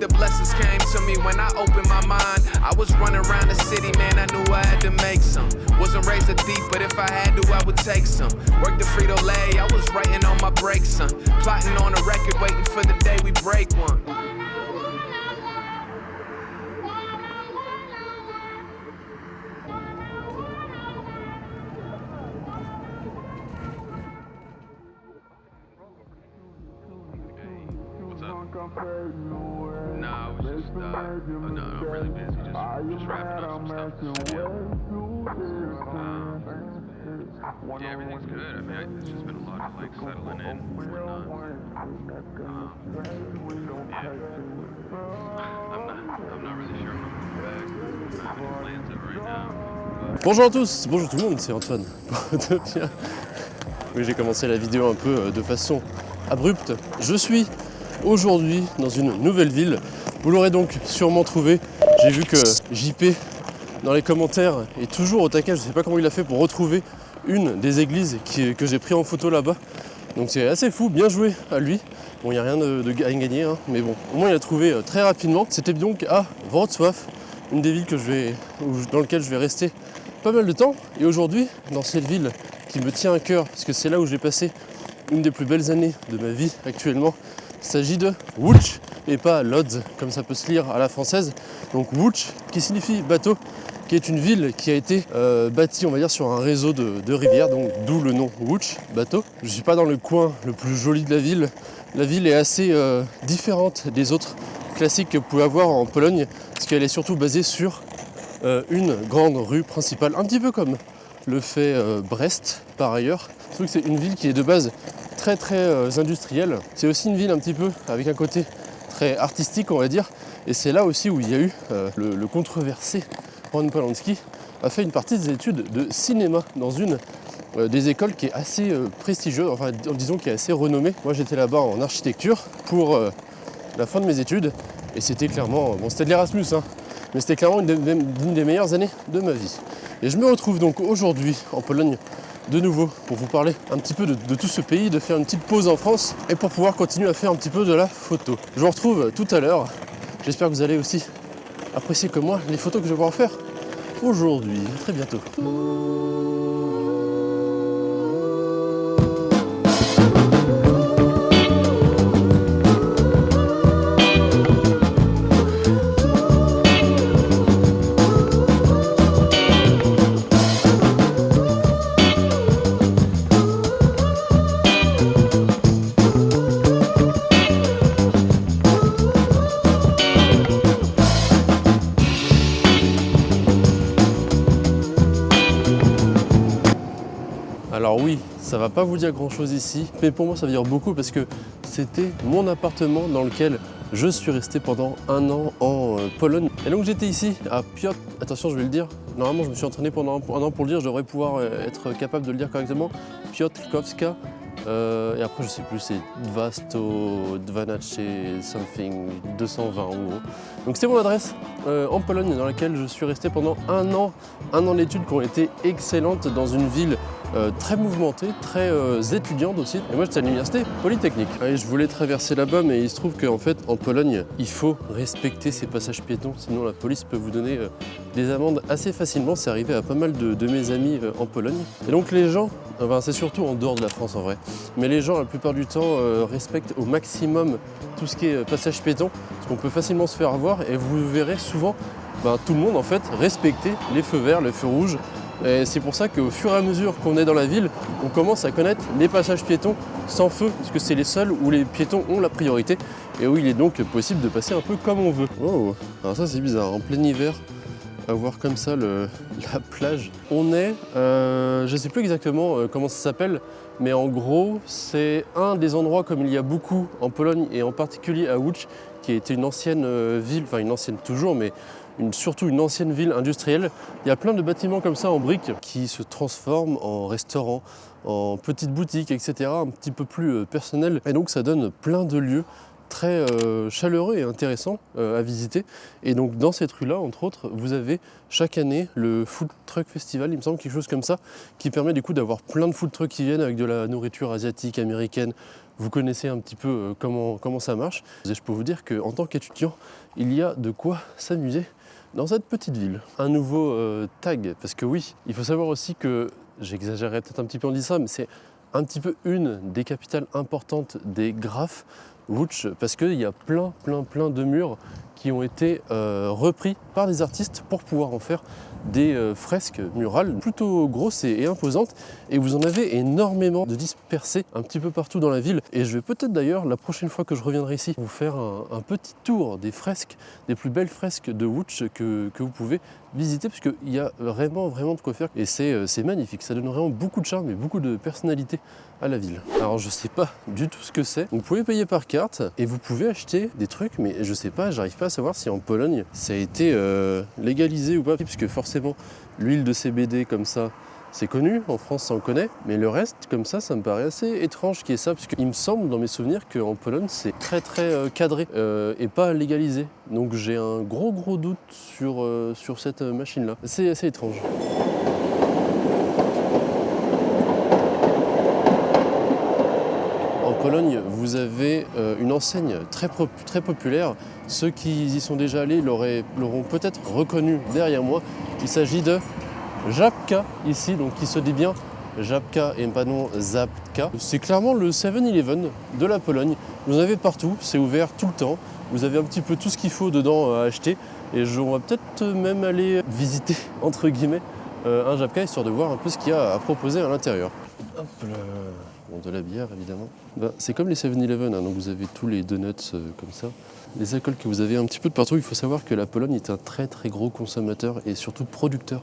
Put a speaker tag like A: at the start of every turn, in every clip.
A: the blessings came to me when I opened my mind. I was running around the city, man, I knew I had to make some. Wasn't raised a thief, but if I had to, I would take some. Worked the Frito-Lay, I was writing on my break, son. Plotting on a record, waiting for the day we break one.
B: Nah, I was just, no, I'm really busy, just wrapping up some stuff in the studio. Yeah, everything's good. I mean, it's just been a lot of, like, settling in and whatnot. I'm not really sure when I'm going back. I have any plans of right now.
C: Bonjour à tous, bonjour tout le monde, c'est Antoine. Oui, j'ai commencé la vidéo un peu de façon abrupte. Je suis aujourd'hui dans une nouvelle ville. Vous l'aurez donc sûrement trouvé. J'ai vu que JP dans les commentaires est toujours au taquet. Je ne sais pas comment il a fait pour retrouver une des églises que j'ai pris en photo là-bas. Donc c'est assez fou, bien joué à lui. Bon, il n'y a rien de gagner, hein, mais bon, au moins il a trouvé très rapidement. C'était donc à Wrocław, une des villes dans laquelle je vais rester pas mal de temps. Et aujourd'hui, dans cette ville qui me tient à cœur, parce que c'est là où j'ai passé une des plus belles années de ma vie actuellement, il s'agit de Łódź et pas Lodz, comme ça peut se lire à la française. Donc Łódź, qui signifie bateau, qui est une ville qui a été bâtie, on va dire, sur un réseau de rivières, donc d'où le nom Łódź, bateau. Je ne suis pas dans le coin le plus joli de la ville. La ville est assez différente des autres classiques que vous pouvez avoir en Pologne, parce qu'elle est surtout basée sur une grande rue principale, un petit peu comme le fait Brest par ailleurs. Surtout que c'est une ville qui est de base très industrielle. C'est aussi une ville un petit peu avec un côté très artistique, on va dire. Et c'est là aussi où il y a eu le controversé Roman Polanski a fait une partie des études de cinéma dans une des écoles qui est assez prestigieuse, enfin disons qui est assez renommée. Moi j'étais là-bas en architecture pour la fin de mes études et c'était clairement, bon c'était de l'Erasmus, hein, mais c'était clairement une des meilleures années de ma vie. Et je me retrouve donc aujourd'hui en Pologne de nouveau pour vous parler un petit peu de tout ce pays, de faire une petite pause en France et pour pouvoir continuer à faire un petit peu de la photo. Je vous retrouve tout à l'heure. J'espère que vous allez aussi apprécier comme moi les photos que je vais pouvoir faire aujourd'hui. À très bientôt. Alors oui, ça va pas vous dire grand chose ici, mais pour moi ça veut dire beaucoup parce que c'était mon appartement dans lequel je suis resté pendant un an en Pologne. Et donc j'étais ici à Piotr, attention je vais le dire, normalement je me suis entraîné pendant un an pour le dire, je devrais pouvoir être capable de le dire correctement, Piotrkowska, et après je sais plus, c'est Dvasto, Dvanace, something, 220 en gros. Donc c'était mon adresse en Pologne dans laquelle je suis resté pendant un an d'études qui ont été excellentes dans une ville très mouvementée, très étudiante aussi. Et moi j'étais à l'université Polytechnique. Et je voulais traverser là-bas, mais il se trouve qu'en fait en Pologne, il faut respecter ces passages piétons, sinon la police peut vous donner des amendes assez facilement. C'est arrivé à pas mal de mes amis en Pologne. Et donc les gens, enfin, c'est surtout en dehors de la France en vrai, mais les gens la plupart du temps respectent au maximum tout ce qui est passage piéton, parce qu'on peut facilement se faire avoir et vous verrez souvent tout le monde en fait respecter les feux verts, les feux rouges. Et c'est pour ça qu'au fur et à mesure qu'on est dans la ville, on commence à connaître les passages piétons sans feu, parce que c'est les seuls où les piétons ont la priorité et où il est donc possible de passer un peu comme on veut. Oh, alors ça c'est bizarre, en plein hiver, à voir comme ça la plage. On est, je ne sais plus exactement comment ça s'appelle, mais en gros c'est un des endroits comme il y a beaucoup en Pologne et en particulier à Łódź, qui était une ancienne ville, enfin une ancienne toujours, mais surtout une ancienne ville industrielle. Il y a plein de bâtiments comme ça en briques qui se transforment en restaurants, en petites boutiques, etc. Un petit peu plus personnels. Et donc ça donne plein de lieux très chaleureux et intéressants à visiter. Et donc dans cette rue-là, entre autres, vous avez chaque année le Food Truck Festival, il me semble, quelque chose comme ça, qui permet du coup d'avoir plein de food trucks qui viennent avec de la nourriture asiatique, américaine, vous connaissez un petit peu comment ça marche. Et je peux vous dire qu'en tant qu'étudiant, il y a de quoi s'amuser dans cette petite ville. Un nouveau tag, parce que oui, il faut savoir aussi que, j'exagérerais peut-être un petit peu en disant ça, mais c'est un petit peu une des capitales importantes des graphes, Łódź, parce qu'il y a plein de murs qui ont été repris par des artistes pour pouvoir en faire des fresques murales plutôt grosses et imposantes, et vous en avez énormément de dispersés un petit peu partout dans la ville. Et je vais peut-être d'ailleurs, la prochaine fois que je reviendrai ici, vous faire un petit tour des fresques, des plus belles fresques de Łódź que vous pouvez visiter, parce qu'il y a vraiment de quoi faire, et c'est magnifique, ça donne vraiment beaucoup de charme et beaucoup de personnalité à la ville. Alors je sais pas du tout ce que c'est, vous pouvez payer par carte et vous pouvez acheter des trucs, mais je sais pas, j'arrive pas à savoir si en Pologne ça a été légalisé ou pas, parce que forcément l'huile de CBD comme ça, c'est connu, en France ça on connaît, mais le reste comme ça me paraît assez étrange qu'il y ait ça, parce qu'il me semble dans mes souvenirs qu'en Pologne c'est très cadré et pas légalisé. Donc j'ai un gros doute sur cette machine là. C'est assez étrange. En Pologne, vous avez une enseigne très populaire. Ceux qui y sont déjà allés l'auront peut-être reconnu derrière moi. Il s'agit de Żabka ici, donc qui se dit bien Żabka et pas non Zapka. C'est clairement le 7-Eleven de la Pologne. Vous en avez partout, c'est ouvert tout le temps. Vous avez un petit peu tout ce qu'il faut dedans à acheter. Et on va peut-être même aller visiter, entre guillemets, un Żabka, histoire de voir un peu ce qu'il y a à proposer à l'intérieur. Hop là. Bon, de la bière évidemment. C'est comme les 7-Eleven, hein, donc vous avez tous les donuts comme ça. Les alcools que vous avez un petit peu de partout. Il faut savoir que la Pologne est un très gros consommateur et surtout producteur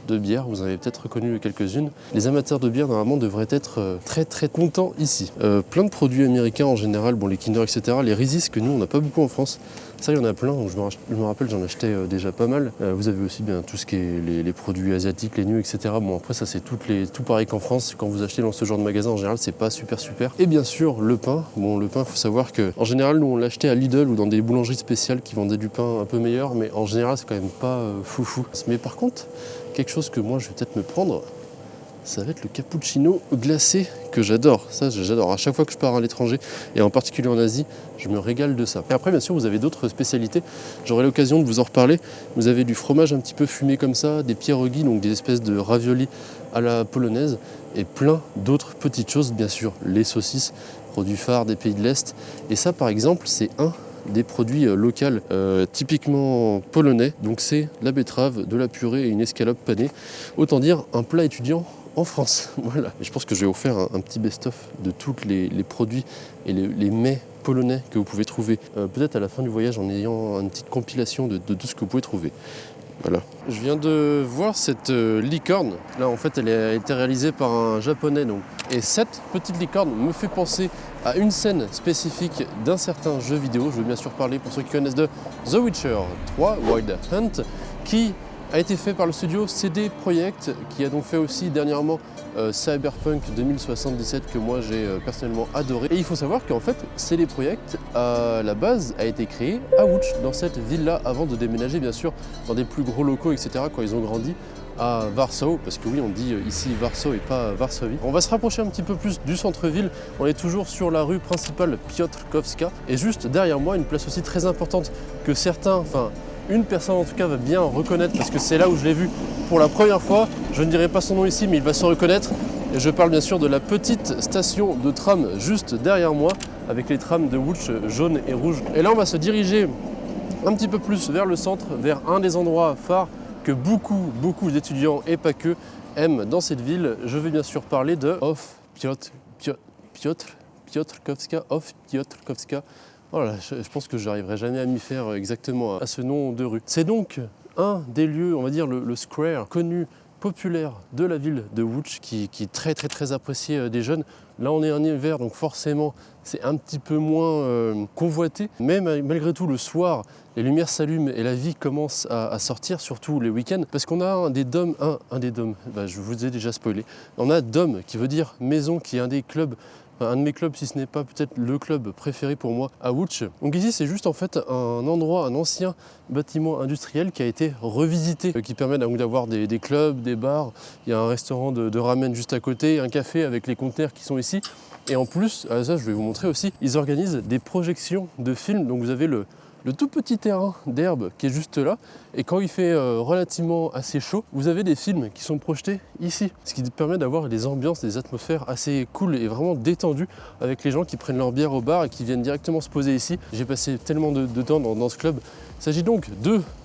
C: de bière. Vous en avez peut-être reconnu quelques-unes. Les amateurs de bière normalement devraient être très contents ici. Plein de produits américains en général, bon les Kinder etc. Les Reese's que nous on n'a pas beaucoup en France. Ça il y en a plein, donc je me rappelle j'en achetais déjà pas mal. Vous avez aussi bien tout ce qui est les produits asiatiques, les nus etc. Bon après ça c'est tout pareil qu'en France. Quand vous achetez dans ce genre de magasin en général c'est pas super. Et bien sûr le pain. Bon le pain faut savoir que en général nous on l'achetait à Lidl ou dans des boulangeries spéciales qui vendaient du pain un peu meilleur, mais en général c'est quand même pas foufou. Mais par contre, quelque chose que moi je vais peut-être me prendre, ça va être le cappuccino glacé que j'adore. Ça j'adore. À chaque fois que je pars à l'étranger et en particulier en Asie, je me régale de ça. Et après bien sûr vous avez d'autres spécialités. J'aurai l'occasion de vous en reparler. Vous avez du fromage un petit peu fumé comme ça, des pierogi, donc des espèces de raviolis à la polonaise et plein d'autres petites choses, bien sûr les saucisses, produits phares des pays de l'Est. Et ça par exemple c'est un des produits locaux typiquement polonais, donc c'est la betterave, de la purée et une escalope panée. Autant dire un plat étudiant en France. Voilà. Et je pense que je vais vous faire un petit best-of de tous les produits et les mets polonais que vous pouvez trouver. Peut-être à la fin du voyage en ayant une petite compilation de tout ce que vous pouvez trouver. Voilà. Je viens de voir cette licorne. Là, en fait, elle a été réalisée par un japonais. Donc. Et cette petite licorne me fait penser à une scène spécifique d'un certain jeu vidéo. Je veux bien sûr parler, pour ceux qui connaissent, de The Witcher 3 Wild Hunt, qui a été fait par le studio CD Projekt, qui a donc fait aussi dernièrement Cyberpunk 2077, que moi j'ai personnellement adoré. Et il faut savoir qu'en fait, CD Projekt, à la base, a été créé à Łódź, dans cette ville-là, avant de déménager bien sûr dans des plus gros locaux, etc., quand ils ont grandi à Warsaw, parce que oui, on dit ici Warsaw et pas Varsovie. On va se rapprocher un petit peu plus du centre-ville. On est toujours sur la rue principale Piotrkowska, et juste derrière moi, une place aussi très importante que certains, enfin une personne en tout cas va bien reconnaître, parce que c'est là où je l'ai vu pour la première fois. Je ne dirai pas son nom ici, mais il va se reconnaître. Et je parle bien sûr de la petite station de tram juste derrière moi, avec les trams de Łódź jaune et rouge. Et là, on va se diriger un petit peu plus vers le centre, vers un des endroits phares que beaucoup d'étudiants, et pas que, aiment dans cette ville. Je vais bien sûr parler de Piotrkowska. Voilà, je pense que je n'arriverai jamais à m'y faire exactement à ce nom de rue. C'est donc un des lieux, on va dire le square connu, populaire de la ville de Łódź, qui est très apprécié des jeunes. Là on est en hiver, donc forcément c'est un petit peu moins convoité, mais malgré tout le soir, les lumières s'allument et la vie commence à sortir, surtout les week-ends, parce qu'on a un des dômes, je vous ai déjà spoilé, on a Dom qui veut dire maison, qui est un des clubs un de mes clubs, si ce n'est pas peut-être le club préféré pour moi à Łódź. Donc ici c'est juste en fait un endroit, un ancien bâtiment industriel qui a été revisité, qui permet donc d'avoir des clubs, des bars. Il y a un restaurant de ramen juste à côté, un café avec les conteneurs qui sont ici. Et en plus, ça je vais vous montrer aussi, ils organisent des projections de films. Donc vous avez le tout petit terrain d'herbe qui est juste là, et quand il fait relativement assez chaud, vous avez des films qui sont projetés ici, ce qui permet d'avoir des ambiances, des atmosphères assez cool et vraiment détendues avec les gens qui prennent leur bière au bar et qui viennent directement se poser ici. J'ai passé tellement de temps dans ce club. Il s'agit donc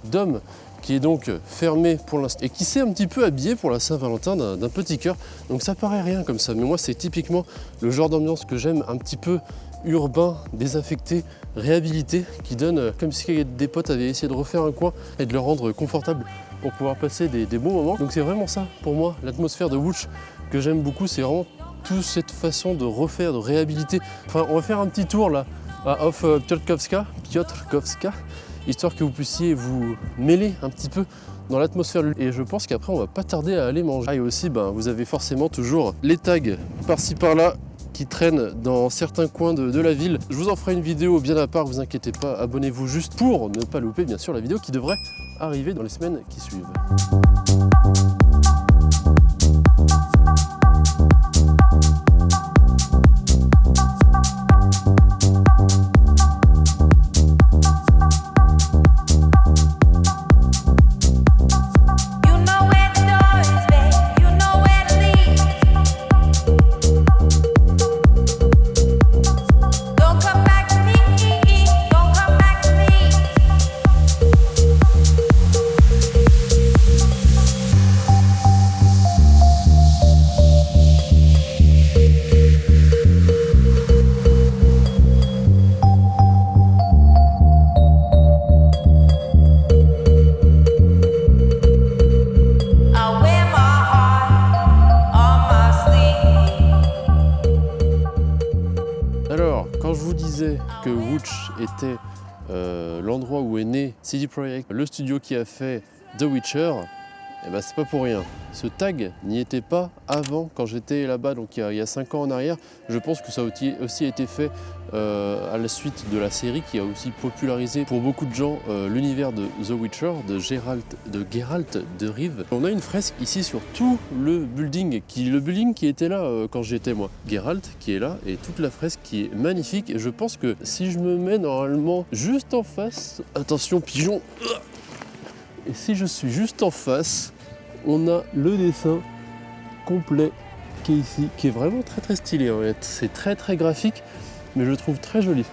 C: d'hommes qui est donc fermé pour l'instant et qui s'est un petit peu habillé pour la Saint-Valentin d'un petit cœur. Donc ça paraît rien comme ça, mais moi c'est typiquement le genre d'ambiance que j'aime, un petit peu urbain, désaffecté, réhabilité, qui donne comme si des potes avaient essayé de refaire un coin et de le rendre confortable pour pouvoir passer des bons moments. Donc c'est vraiment ça pour moi, l'atmosphère de Łódź que j'aime beaucoup, c'est vraiment toute cette façon de refaire, de réhabiliter. Enfin, on va faire un petit tour là à Off Piotrkowska, histoire que vous puissiez vous mêler un petit peu dans l'atmosphère. Et je pense qu'après on va pas tarder à aller manger. Ah, et aussi vous avez forcément toujours les tags par-ci par-là qui traînent dans certains coins de la ville. Je vous en ferai une vidéo bien à part, vous inquiétez pas, abonnez-vous juste pour ne pas louper bien sûr la vidéo qui devrait arriver dans les semaines qui suivent. Que Łódź était l'endroit où est né CD Projekt, le studio qui a fait The Witcher, et c'est pas pour rien. Ce tag n'y était pas avant quand j'étais là-bas, donc il y a 5 ans en arrière. Je pense que ça a aussi été fait à la suite de la série qui a aussi popularisé pour beaucoup de gens l'univers de The Witcher, de Geralt de Rive. On a une fresque ici sur tout le building qui était là quand j'étais moi. Geralt qui est là et toute la fresque qui est magnifique. Et je pense que si je me mets normalement juste en face, attention pigeon, et si je suis juste en face, on a le dessin complet qui est ici, qui est vraiment très stylé. C'est très graphique, mais je le trouve très joli.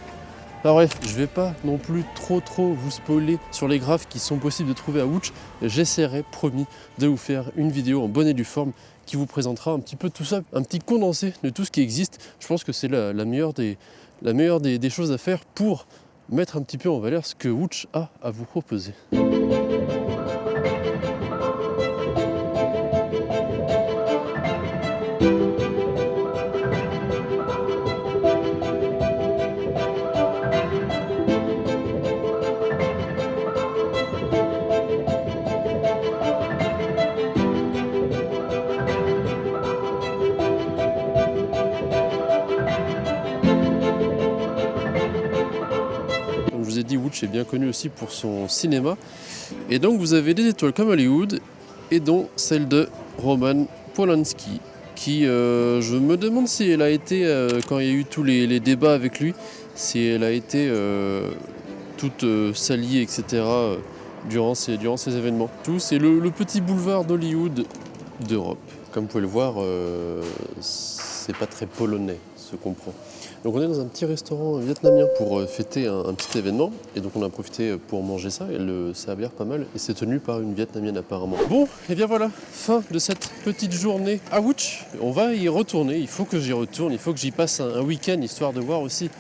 C: Alors bref, je vais pas non plus trop vous spoiler sur les graphes qui sont possibles de trouver à Łódź. J'essaierai, promis, de vous faire une vidéo en bonne et due forme qui vous présentera un petit peu tout ça, un petit condensé de tout ce qui existe. Je pense que c'est la meilleure des choses à faire pour mettre un petit peu en valeur ce que Łódź a à vous proposer. Łódź est bien connu aussi pour son cinéma. Et donc vous avez des étoiles comme Hollywood, et dont celle de Roman Polanski, qui je me demande si elle a été, quand il y a eu tous les débats avec lui, si elle a été toute salie, etc. Durant ces événements. Tout, c'est le petit boulevard d'Hollywood d'Europe. Comme vous pouvez le voir, c'est pas très polonais, se comprend. Donc on est dans un petit restaurant vietnamien pour fêter un petit événement, et donc on a profité pour manger ça, et ça a l'air pas mal, et c'est tenu par une vietnamienne apparemment. Bon, et bien voilà, fin de cette petite journée à Łódź. On va y retourner, il faut que j'y retourne, il faut que j'y passe un week-end, histoire de voir aussi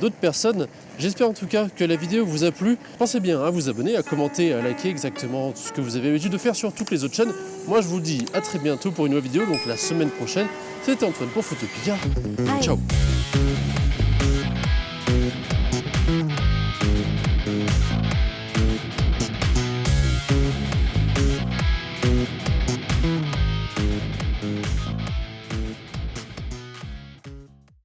C: d'autres personnes. J'espère en tout cas que la vidéo vous a plu. Pensez bien à vous abonner, à commenter, à liker exactement tout ce que vous avez l'habitude de faire sur toutes les autres chaînes. Moi je vous dis à très bientôt pour une nouvelle vidéo, donc la semaine prochaine. C'était Antoine pour Photopia. Ciao.